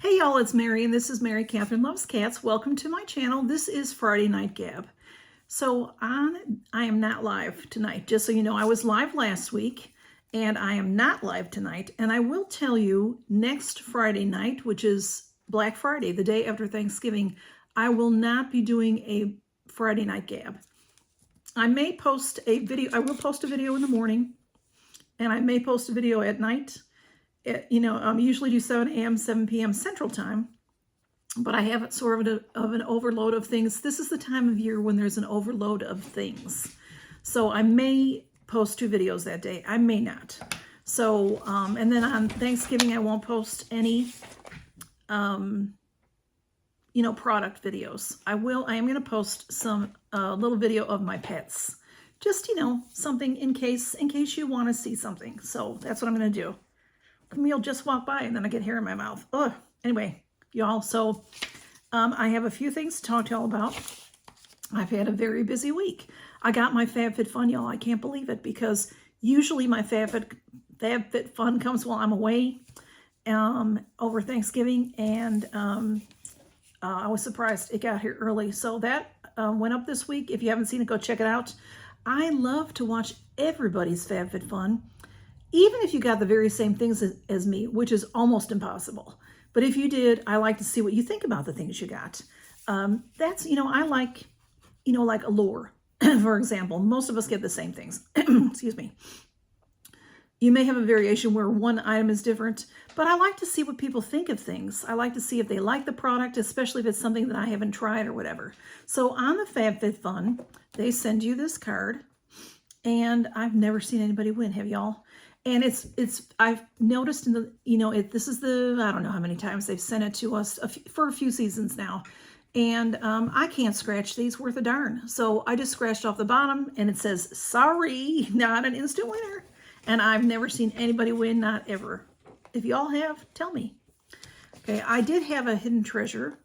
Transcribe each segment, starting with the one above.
Hey y'all, it's Mary and this is Mary Catherine Loves Cats. Welcome to my channel. This is Friday Night Gab. So I am not live tonight. Just so you know, I was live last week and I am not live tonight. And I will tell you next Friday night, which is Black Friday, the day after Thanksgiving, I will not be doing a Friday Night Gab. I may post a video. I will post a video in the morning and I may post a video at night. Usually do 7 a.m., 7 p.m. Central Time, but I have sort of an overload of things. This is the time of year when there's an overload of things. So I may post 2 videos that day. I may not. So, and then on Thanksgiving, I won't post any, product videos. I am going to post some little video of my pets. Just, something in case you want to see something. So that's what I'm going to do. Camille just walked by and then I get hair in my mouth. Ugh. Anyway, y'all, so I have a few things to talk to y'all about. I've had a very busy week. I got my Fab Fit Fun, y'all. I can't believe it because usually my Fab Fit Fun comes while I'm away over Thanksgiving, and I was surprised it got here early. So that went up this week. If you haven't seen it, go check it out. I love to watch everybody's Fab Fit Fun. Even if you got the very same things as me, which is almost impossible. But if you did, I like to see what you think about the things you got. That's, I like, like Allure, for example. Most of us get the same things. Excuse me. You may have a variation where one item is different, but I like to see what people think of things. I like to see if they like the product, especially if it's something that I haven't tried or whatever. So on the Fab Fit Fun, they send you this card, and I've never seen anybody win, have y'all? And I've noticed in the, this is I don't know how many times they've sent it to us for a few seasons now. And I can't scratch these worth a darn. So I just scratched off the bottom and it says, sorry, not an instant winner. And I've never seen anybody win, not ever. If y'all have, tell me. Okay, I did have a hidden treasure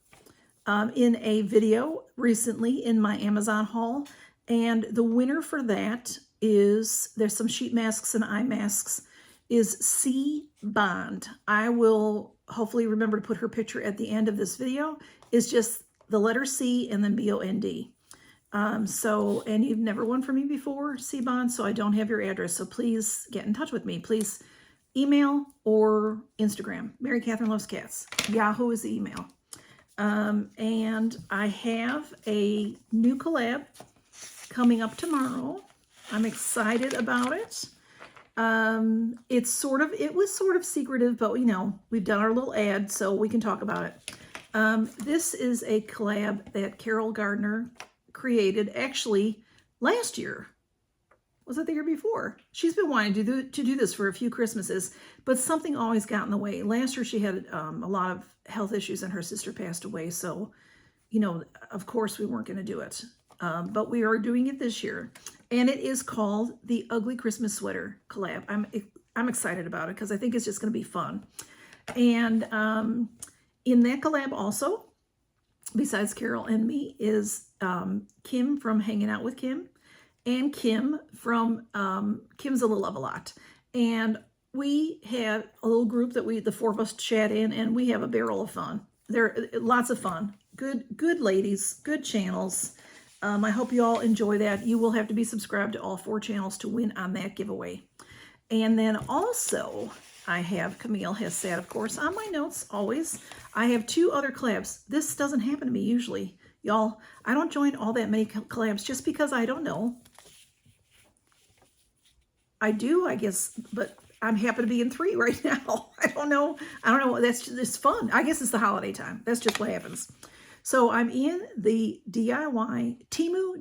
in a video recently in my Amazon haul. And the winner for that is, there's some sheet masks and eye masks, is C Bond. I will hopefully remember to put her picture at the end of this video. It's just the letter C and then B-O-N-D. And you've never won from me before, C Bond, so I don't have your address. So please get in touch with me. Please email or Instagram. Mary Catherine Loves Cats. Yahoo is the email. And I have a new collab coming up tomorrow. I'm excited about it. It was sort of secretive, but we've done our little ad, so we can talk about it. This is a collab that Carol Gardner created actually last year. Was it the year before? She's been wanting to do this for a few Christmases, but something always got in the way. Last year she had a lot of health issues and her sister passed away, so of course we weren't going to do it. But we are doing it this year, and it is called the Ugly Christmas Sweater collab. I'm excited about it because I think it's just going to be fun. And in that collab also, besides Carol and me, is Kim from Hanging Out with Kim, and Kim from Kim's a Little of a Lot. And we had a little group that the 4 of us chat in, and we have a barrel of fun. They're lots of fun. Good ladies, good channels. I hope you all enjoy that. You will have to be subscribed to all 4 channels to win on that giveaway. And then also, Camille has said, of course, on my notes, always, I have 2 other collabs. This doesn't happen to me usually. Y'all, I don't join all that many collabs just because I don't know. I do, I guess, but I'm happy to be in 3 right now. I don't know. That's just fun. I guess it's the holiday time. That's just what happens. So I'm in the TEMU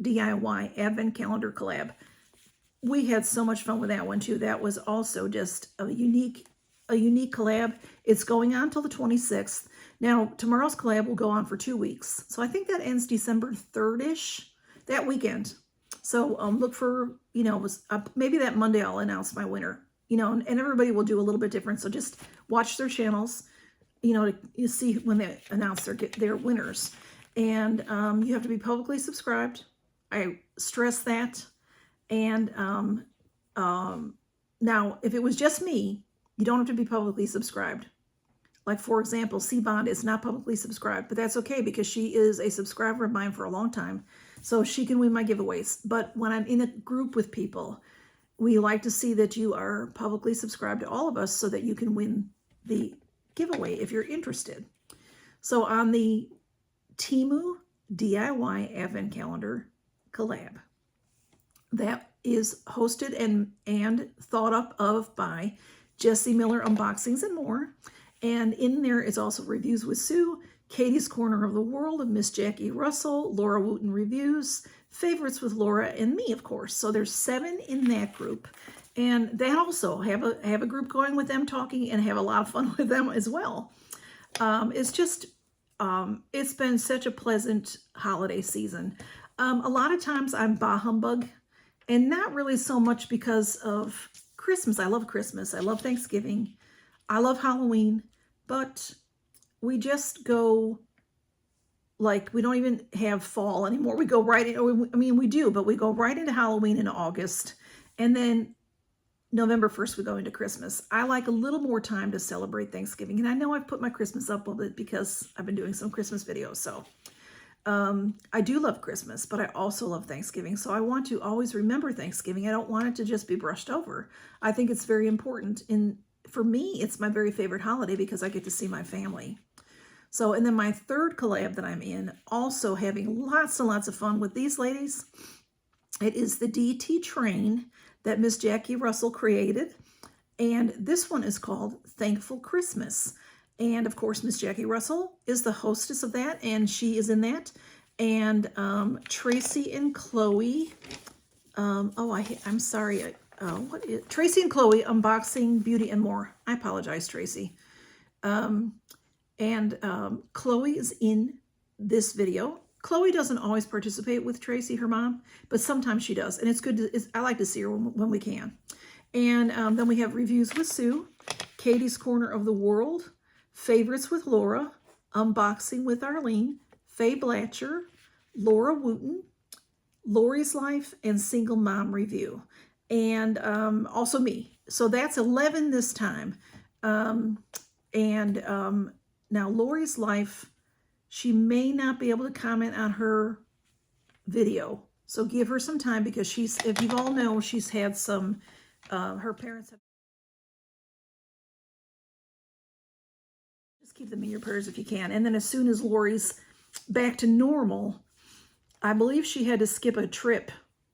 DIY Advent Calendar collab. We had so much fun with that one too. That was also just a unique collab. It's going on till the 26th. Now, tomorrow's collab will go on for 2 weeks. So I think that ends December 3rd-ish, that weekend. So look for, maybe that Monday I'll announce my winner. And everybody will do a little bit different. So just watch their channels. You see when they announce their winners. And you have to be publicly subscribed. I stress that. And now, if it was just me, you don't have to be publicly subscribed. Like, for example, C-Bond is not publicly subscribed, but that's okay because she is a subscriber of mine for a long time. So she can win my giveaways. But when I'm in a group with people, we like to see that you are publicly subscribed to all of us so that you can win the giveaway if you're interested. So on the TEMU DIY Advent Calendar collab, that is hosted and thought up of by Jessie Miller Unboxings and More. And in there is also Reviews with Sue, Katie's Corner of the World of Miss Jackie Russell, Laura Wooten Reviews, Favorites with Laura, and me, of course. So there's 7 in that group. And they also have a group going with them talking and have a lot of fun with them as well. It's just, it's been such a pleasant holiday season. A lot of times I'm bah humbug, and not really so much because of Christmas. I love Christmas. I love Thanksgiving. I love Halloween. But we just go, like, we don't even have fall anymore. We go right in, I mean, we do, but we go right into Halloween in August. And then November 1st, we go into Christmas. I like a little more time to celebrate Thanksgiving. And I know I've put my Christmas up a little bit because I've been doing some Christmas videos. So I do love Christmas, but I also love Thanksgiving. So I want to always remember Thanksgiving. I don't want it to just be brushed over. I think it's very important. For me, it's my very favorite holiday because I get to see my family. So, and then my third collab that I'm in, also having lots and lots of fun with these ladies. It is the DT train that Miss Jackie Russell created. And this one is called Thankful Christmas. And of course, Miss Jackie Russell is the hostess of that, and she is in that. And Tracy and Chloe, I'm sorry. Tracy and Chloe, Unboxing Beauty and More. I apologize, Tracy. Chloe is in this video. Chloe doesn't always participate with Tracy, her mom, but sometimes she does. And it's good. I like to see her when we can. And then we have Reviews with Sue, Katie's Corner of the World, Favorites with Laura, Unboxing with Arlene, Faye Blatcher, Laura Wooten, Lori's Life, and Single Mom Review. And also me. So that's 11 this time. Now Lori's Life, she may not be able to comment on her video. So give her some time because if you all know, she's had some, her parents have. Just keep them in your prayers if you can. And then as soon as Lori's back to normal, I believe she had to skip a trip.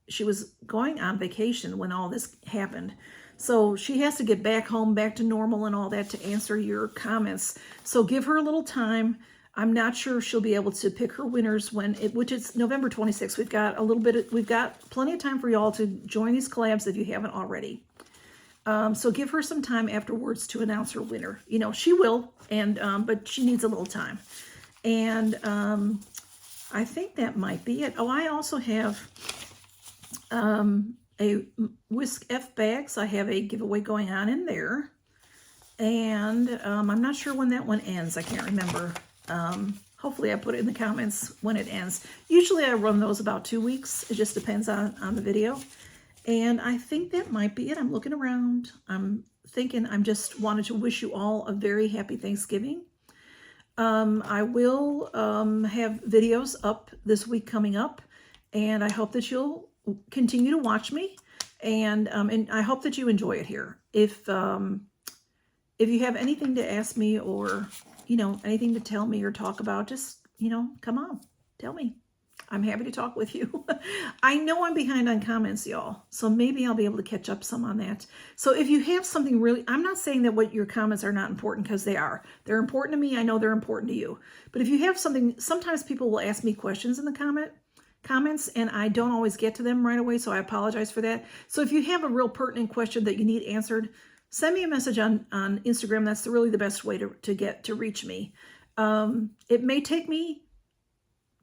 She was going on vacation when all this happened. So she has to get back home, back to normal and all that to answer your comments. So give her a little time. I'm not sure she'll be able to pick her winners which is November 26th. We've got plenty of time for y'all to join these collabs if you haven't already. So give her some time afterwards to announce her winner. You know, she will, but she needs a little time. And I think that might be it. Oh, I also have a Whisk F bags. I have a giveaway going on in there. And I'm not sure when that one ends. I can't remember. Hopefully I put it in the comments when it ends. Usually I run those about 2 weeks. It just depends on the video. And I think that might be it. I'm looking around. I'm thinking I just wanted to wish you all a very happy Thanksgiving. I will have videos up this week coming up. And I hope that you'll continue to watch me. And I hope that you enjoy it here. If you have anything to ask me or, you know, anything to tell me or talk about, just, you know, come on, tell me. I'm happy to talk with you. I know I'm behind on comments, y'all, so maybe I'll be able to catch up some on that. So if you have something really, I'm not saying that what your comments are not important, because they are. They're important to me. I know they're important to you. But if you have something, sometimes people will ask me questions in the comments, and I don't always get to them right away, so I apologize for that. So if you have a real pertinent question that you need answered, send me a message on Instagram. That's really the best way to reach me. It may take me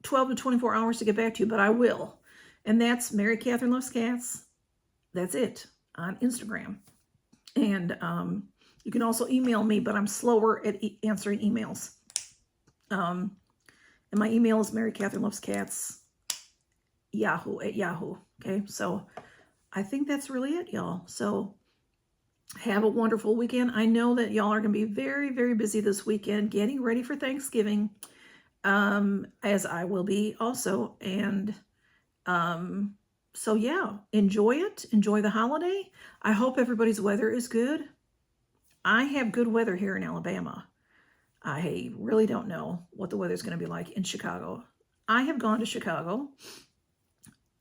12 to 24 hours to get back to you, but I will. And that's Mary Catherine Loves Cats. That's it on Instagram. And you can also email me, but I'm slower at answering emails. And my email is marycatherinelovescats Yahoo. Okay, so I think that's really it, y'all. So Have a wonderful weekend. I know that y'all are going to be very, very busy this weekend getting ready for Thanksgiving, as I will be also. And so, yeah, enjoy it. Enjoy the holiday. I hope everybody's weather is good. I have good weather here in Alabama. I really don't know what the weather's going to be like in Chicago. I have gone to Chicago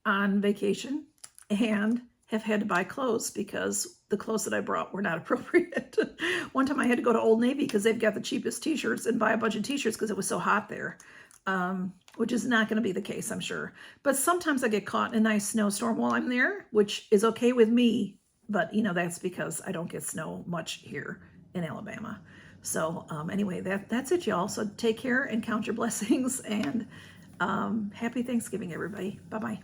on vacation and have had to buy clothes because the clothes that I brought were not appropriate. One time I had to go to Old Navy because they've got the cheapest t-shirts and buy a bunch of t-shirts because it was so hot there, which is not going to be the case, I'm sure. But sometimes I get caught in a nice snowstorm while I'm there, which is okay with me. But, you know, that's because I don't get snow much here in Alabama. So anyway, that's it, y'all. So take care and count your blessings, and happy Thanksgiving, everybody. Bye-bye.